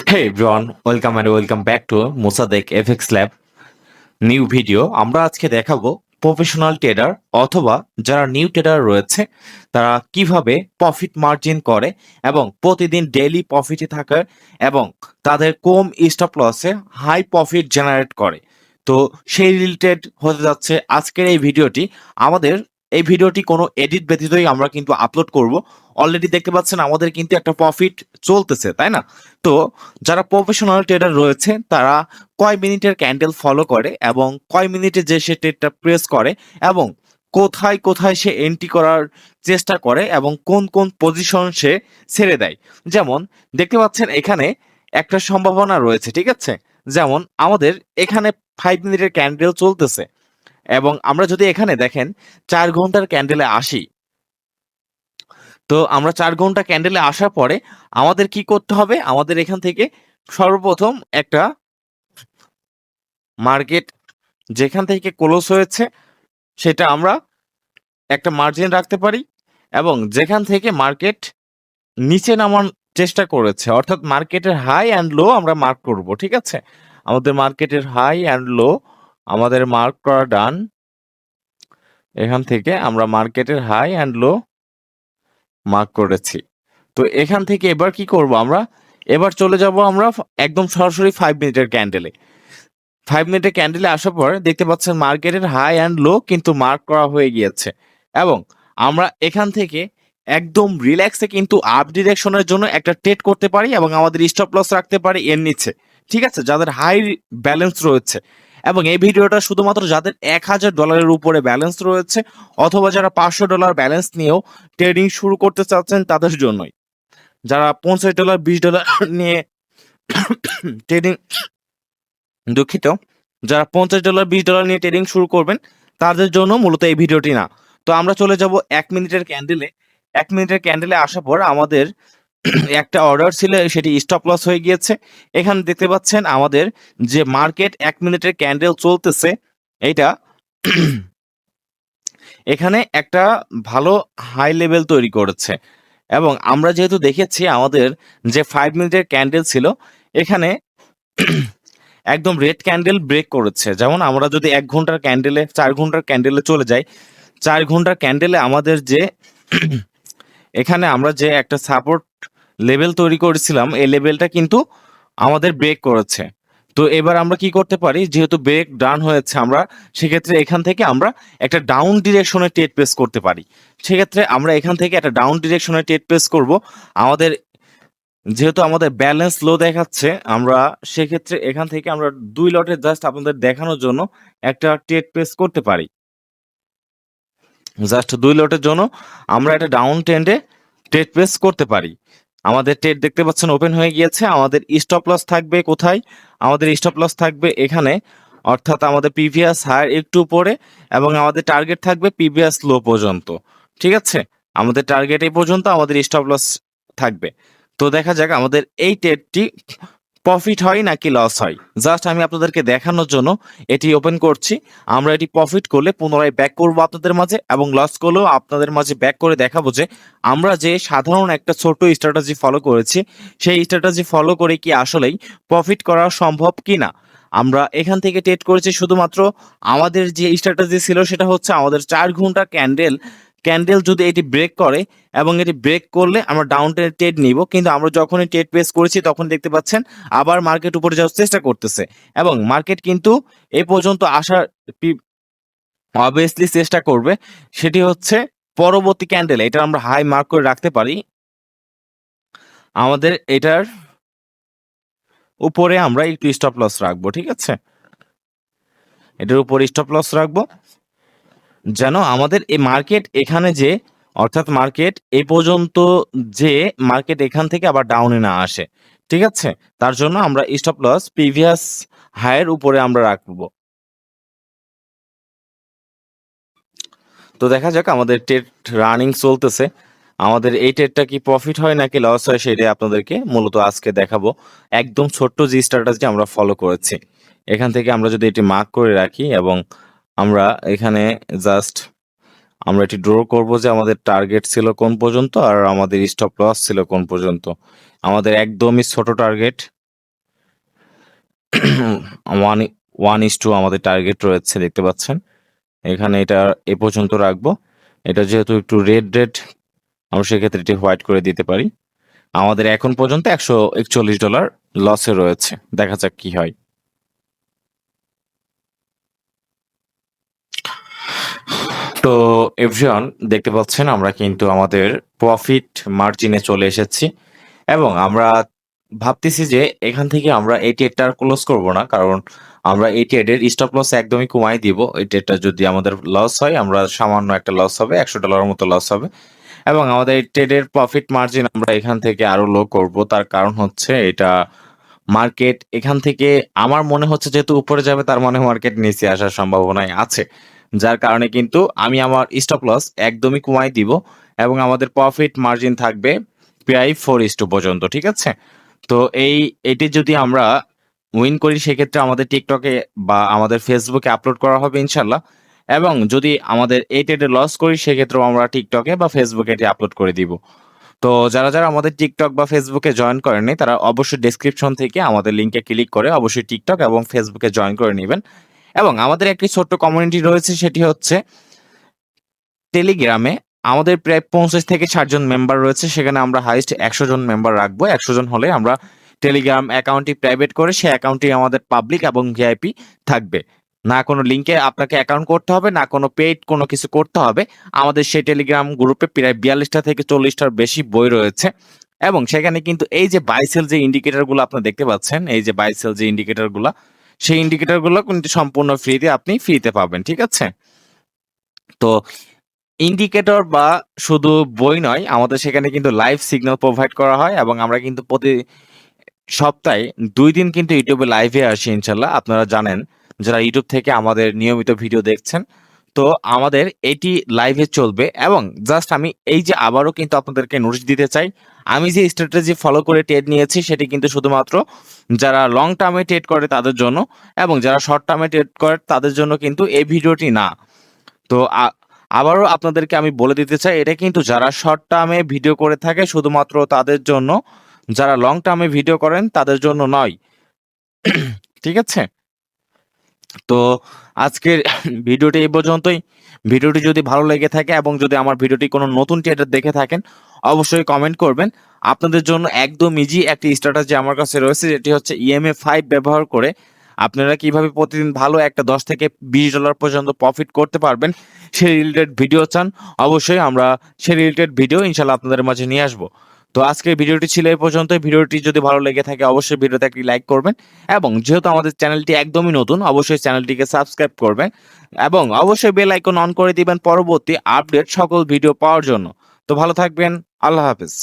Hey everyone, welcome and welcome back to Mossadegh FX Lab new video. আমরা আজকে দেখাবো professional tedder অথবা যারা নিউ ট্রেডার রয়েছে তারা কিভাবে প্রফিট মার্জিন করে এবং প্রতিদিন ডেইলি প্রফিটে থাকে এবং তাদের কম স্টপ লসে হাই প্রফিট জেনারেট করে। তো সেই রিলেটেড হতে যাচ্ছে আজকের এই ভিডিওটি। আমাদের এই ভিডিওটি কোনো এডিট ব্যতীতই আমরা কিন্তু আপলোড করব। অলরেডি দেখতে পাচ্ছেন আমাদের কিন্তু একটা প্রফিট চলতেছে, তাই না? তো যারা প্রফেশনাল ট্রেডার রয়েছে তারা কয় মিনিটের ক্যান্ডেল ফলো করে এবং কয় মিনিটে যে সে ট্রেডটা প্রেস করে এবং কোথায় কোথায় সে এন্ট্রি করার চেষ্টা করে এবং কোন কোন পজিশন সে ছেড়ে দেয়। যেমন দেখতে পাচ্ছেন এখানে একটা সম্ভাবনা রয়েছে, ঠিক আছে? যেমন আমাদের এখানে 5 মিনিটের ক্যান্ডেল চলতেছে এবং আমরা যদি এখানে দেখেন 4 ঘন্টার ক্যান্ডেলে আসি, তো আমরা 4 ঘন্টা ক্যান্ডেলে আসার পরে আমাদের কি করতে হবে? আমাদের এখান থেকে সর্বপ্রথম একটা মার্কেট যেখান থেকে ক্লোজ হয়েছে সেটা আমরা একটা মার্জিন রাখতে পারি এবং যেখান থেকে মার্কেট নিচে নামার চেষ্টা করেছে অর্থাৎ মার্কেটের হাই অ্যান্ড লো আমরা মার্ক করব, ঠিক আছে? আমাদের মার্কেটের হাই অ্যান্ড লো আমাদের মার্ক করা ডান। এখান থেকে আমরা মার্কেটের হাই অ্যান্ড লো মার্ক করেছি। তো এখান থেকে এবার কি করব? আমরা এবার চলে যাব আমরা একদম সরাসরি 5 মিনিটের ক্যান্ডেলে। 5 মিনিটের ক্যান্ডেলে আসার পর দেখতে পাচ্ছেন মার্কেটের হাই অ্যান্ড লো কিন্তু মার্ক করা হয়ে গিয়েছে এবং আমরা এখান থেকে একদম রিল্যাক্সে কিন্তু আপ ডিরেকশনের জন্য একটা ট্রেড করতে পারি এবং আমাদের স্টপ লস রাখতে পারি এর নিচে, ঠিক আছে? যাদের হাই ব্যালেন্স রয়েছে এবং এই ভিডিওটা শুধুমাত্র যাদের $1,000 উপরে ব্যালেন্স রয়েছে অথবা যারা $500 ব্যালেন্স নিয়েও ট্রেডিং শুরু করতে চাচ্ছেন তাদের জন্যই। যারা $50 $20 নিয়ে ট্রেডিং, দুঃখিত, যারা $50 $20 নিয়ে ট্রেডিং শুরু করবেন তাদের জন্য মূলত এই ভিডিওটি না। তো আমরা চলে যাব 1 মিনিটের ক্যান্ডেলে। 1 মিনিটের ক্যান্ডেলে আসার পর আমাদের একটা অর্ডার ছিল, সেটি স্টপ লস হয়ে গিয়েছে। এখানে দেখতে পাচ্ছেন আমাদের যে মার্কেট 1 মিনিটের ক্যান্ডেল চলতেছে এইটা এখানে একটা ভালো হাই লেভেল তৈরি করেছে এবং আমরা যেহেতু দেখেছি আমাদের যে 5 মিনিটের ক্যান্ডেল ছিল এখানে একদম রেড ক্যান্ডেল ব্রেক করেছে। যেমন আমরা যদি 1 ঘন্টার ক্যান্ডেলে 4 ঘন্টার ক্যান্ডেলে চলে যাই, 4 ঘন্টার ক্যান্ডেলে আমাদের যে এখানে আমরা যে একটা সাপোর্ট লেভেল তৈরি করেছিলাম এই লেভেলটা কিন্তু আমাদের ব্রেক করেছে। তো এবার আমরা কি করতে পারি? যেহেতু ব্রেক ডাউন হয়েছে আমরা সেক্ষেত্রে এখান থেকে আমরা একটা ডাউন ডিরেকশনে ট্রেড প্লেস করতে পারি। সেক্ষেত্রে আমরা এখান থেকে একটা ডাউন ডিরেকশনে ট্রেড প্লেস করব। আমাদের যেহেতু আমাদের ব্যালেন্স লো দেখাচ্ছে আমরা সেক্ষেত্রে এখান থেকে আমরা 2 লটে জাস্ট আপনাদের দেখানোর জন্য একটা ট্রেড প্লেস করতে পারি। জাস্ট 2 লটের জন্য আমরা একটা ডাউন ট্রেন্ডে ট্রেড প্লেস করতে পারি। আমাদের ট্রেড দেখতে পাচ্ছেন ওপেন হয়ে গিয়েছে। আমাদের স্টপ লস থাকবে কোথায়? আমাদের স্টপ লস থাকবে এখানে, অর্থাৎ আমাদের প্রিভিয়াস হায়ার একটু উপরে এবং আমাদের টার্গেট থাকবে প্রিভিয়াস লো পর্যন্ত, ঠিক আছে? আমাদের টার্গেট এই পর্যন্ত, আমাদের স্টপ লস থাকবে। তো দেখা যাক আমাদের এই ট্রেডটি প্রফিট হয় নাকি লস হয়। জাস্ট আমি আপনাদেরকে দেখানোর জন্য এটি ওপেন করছি। আমরা এটি প্রফিট করলে পুনরায় ব্যাক করবো আপনাদের মাঝে এবং লস করলেও আপনাদের মাঝে ব্যাক করে দেখাবো যে আমরা যে সাধারণ একটা ছোট স্ট্র্যাটেজি ফলো করেছি সেই স্ট্র্যাটেজি ফলো করে কি আসলেই প্রফিট করা সম্ভব কিনা। আমরা এখান থেকে ট্রেড করেছি শুধুমাত্র আমাদের যে স্ট্র্যাটেজি ছিল সেটা হচ্ছে আমাদের 4 ঘন্টা ক্যান্ডেল ক্যান্ডেল যদি এটি ব্রেক করে এবং এটি ব্রেক করলে আমরা ডাউন ট্রেড নিব, কিন্তু আমরা যখনই ট্রেড প্লেস করেছি তখন দেখতে পাচ্ছেন আবার মার্কেট উপরে যাওয়ার চেষ্টা করতেছে এবং মার্কেট কিন্তু এ পর্যন্ত আসার অবভিয়াসলি চেষ্টা করবে। সেটি হচ্ছে পরবর্তী ক্যান্ডেল, এটা আমরা হাই মার্ক করে রাখতে পারি। আমাদের এটার উপরে আমরা একটু স্টপ লস রাখবো, ঠিক আছে? এটার উপরে স্টপ লস রাখবো যেন আমাদের এই মার্কেট এখানে যে, অর্থাৎ মার্কেট এই পর্যন্ত যে মার্কেট এখান থেকে আবার ডাউনে না আসে, ঠিক আছে? তার জন্য আমরা স্টপ লস প্রিভিয়াস হাইয়ের উপরে আমরা রাখবো। তো দেখা যাক আমাদের ট্রেড রানিং চলতেছে। আমাদের এই ট্রেডটা কি প্রফিট হয় নাকি লস হয় সেটাই আপনাদেরকে মূলত আজকে দেখাবো। একদম ছোট্ট যে স্ট্র্যাটেজি আমরা ফলো করেছি এখান থেকে আমরা যদি এটি মার্ক করে রাখি এবং আমরা এখানে জাস্ট আমরা এটি ড্র করব যে আমাদের টার্গেট ছিল কোন পর্যন্ত আর আমাদের স্টপ লস ছিল কোন পর্যন্ত। আমাদের একদমই ছোট টার্গেট 1:1 আমাদের টার্গেট রয়েছে, দেখতে পাচ্ছেন। এখানে এটা এ পর্যন্ত রাখবো। এটা যেহেতু একটু রেড আমরা সেক্ষেত্রে এটি হোয়াইট করে দিতে পারি। আমাদের এখন পর্যন্ত $141 লসে রয়েছে। দেখা যাক কি হয়। তো এভরিওয়ান, দেখতে পাচ্ছেন আমরা কিন্তু আমাদের প্রফিট মার্জিনে চলে এসেছি এবং আমরা ভাবতেছি যে এখান থেকে আমরা এই ট্রেডটা আর ক্লোজ করবো না, কারণ আমরা এই ট্রেডের স্টপ লস একদমই কমাই দিব। এই ট্রেডটা যদি আমাদের লস হয়, আমরা সামান্য একটা লস হবে, $100 মতো লস হবে এবং আমাদের এই ট্রেডের প্রফিট মার্জিন আমরা এখান থেকে আরো লো করব। তার কারণ হচ্ছে এটা মার্কেট এখান থেকে আমার মনে হচ্ছে যেহেতু উপরে যাবে, তার মানে মার্কেট নিচে আসার সম্ভাবনাই আছে, যার কারণে কিন্তু আমি আমার স্টপ লস একদমই কমাই দিব এবং আমাদের প্রফিট মার্জিন থাকবে প্রায় 4:2 পর্যন্ত, ঠিক আছে। তো এটি যদি আমরা উইন করি, সেক্ষেত্রে আমাদের টিকটকে বা আমাদের ফেসবুকে আপলোড করা হবে ইনশাল্লাহ, এবং যদি আমাদের এই ট্রেডে লস করি, সেক্ষেত্রেও আমরা টিকটকে বা ফেসবুকে এটি আপলোড করে দিব। তো যারা আমাদের টিকটক বা ফেসবুকে জয়েন করেননি, তারা অবশ্যই ডেসক্রিপশন থেকে আমাদের লিঙ্কে ক্লিক করে অবশ্যই টিকটক এবং ফেসবুকে জয়েন করে নেবেন। এবং আমাদের একটি ছোট্ট কমিউনিটি রয়েছে, সেটি হচ্ছে টেলিগ্রামে। আমাদের প্রায় 50 থেকে 60 জন মেম্বার রয়েছে। সেখানে আমরা হাইস্ট 100 জন মেম্বার রাখবো। 100 জন হলে আমরা টেলিগ্রাম অ্যাকাউন্টটি প্রাইভেট করে সেই অ্যাকাউন্টটি আমাদের পাবলিক এবং ভিআইপি থাকবে। না কোনো লিঙ্কে আপনাকে অ্যাকাউন্ট করতে হবে, না কোনো পেইড কোনো কিছু করতে হবে। আমাদের সেই টেলিগ্রাম গ্রুপে প্রায় 42টা থেকে 40টার বেশি বই রয়েছে এবং সেখানে কিন্তু এই যে বাই সেল যে ইন্ডিকেটরগুলো আপনারা দেখতে পাচ্ছেন, এই যে বাই সেল যে ইন্ডিকেটরগুলো, সেই ইন্ডিকেটরগুলো কিন্তু সম্পূর্ণ ফ্রিতে আপনি ফ্রিতে পাবেন, ঠিক আছে। তো ইন্ডিকেটর বা শুধু বই নয়, আমাদের সেখানে কিন্তু লাইভ সিগন্যাল প্রোভাইড করা হয় এবং আমরা কিন্তু প্রতি সপ্তাহে 2 দিন কিন্তু ইউটিউবে লাইভে আসি ইনশাল্লাহ। আপনারা জানেন, যারা ইউটিউব থেকে আমাদের নিয়মিত ভিডিও দেখছেন, তো আমাদের এটি লাইভে চলবে। এবং জাস্ট আমি এই যে আবারও কিন্তু আপনাদেরকে নোটিশ দিতে চাই, আমি যে স্ট্র্যাটেজি ফলো করে ট্রেড নিয়েছি, সেটি কিন্তু শুধুমাত্র যারা লং টার্মে ট্রেড করে তাদের জন্য, এবং যারা শর্ট টার্মে ট্রেড করে তাদের জন্য কিন্তু এই ভিডিওটি না। তো আবারও আপনাদেরকে আমি বলে দিতে চাই, এটা কিন্তু যারা শর্ট টার্মে ভিডিও করে থাকে শুধুমাত্র তাদের জন্য, যারা লং টার্মে ভিডিও করেন তাদের জন্য নয়, ঠিক আছে। তো আজকের ভিডিওটি এই পর্যন্তই। ভিডিওটি যদি ভালো লেগে থাকে এবং যদি আমার ভিডিওটি কোনো নতুন ট্রেডার দেখে থাকেন, অবশ্যই কমেন্ট করবেন। আপনাদের জন্য একদম ইজি একটি স্ট্র্যাটেজি আমার কাছে রয়েছে, যেটি হচ্ছে EMA5 ব্যবহার করে আপনারা কিভাবে প্রতিদিন ভালো একটা $10 থেকে $20 পর্যন্ত প্রফিট করতে পারবেন, সেই রিলেটেড ভিডিও চান, অবশ্যই আমরা সেই রিলেটেড ভিডিও ইনশাল্লাহ আপনাদের মাঝে নিয়ে আসবো। তো আজকের ভিডিওটি ছিল এই পর্যন্ত। ভিডিওটি যদি ভালো লেগে থাকে, অবশ্যই ভিডিওতে একটি লাইক করবেন এবং যেহেতু আমাদের চ্যানেলটি একদমই নতুন, অবশ্যই চ্যানেলটিকে সাবস্ক্রাইব করবেন এবং অবশ্যই বেল আইকন অন করে দিবেন পরবর্তী আপডেট সকল ভিডিও পাওয়ার জন্য। তো ভালো থাকবেন। আল্লাহ হাফেজ।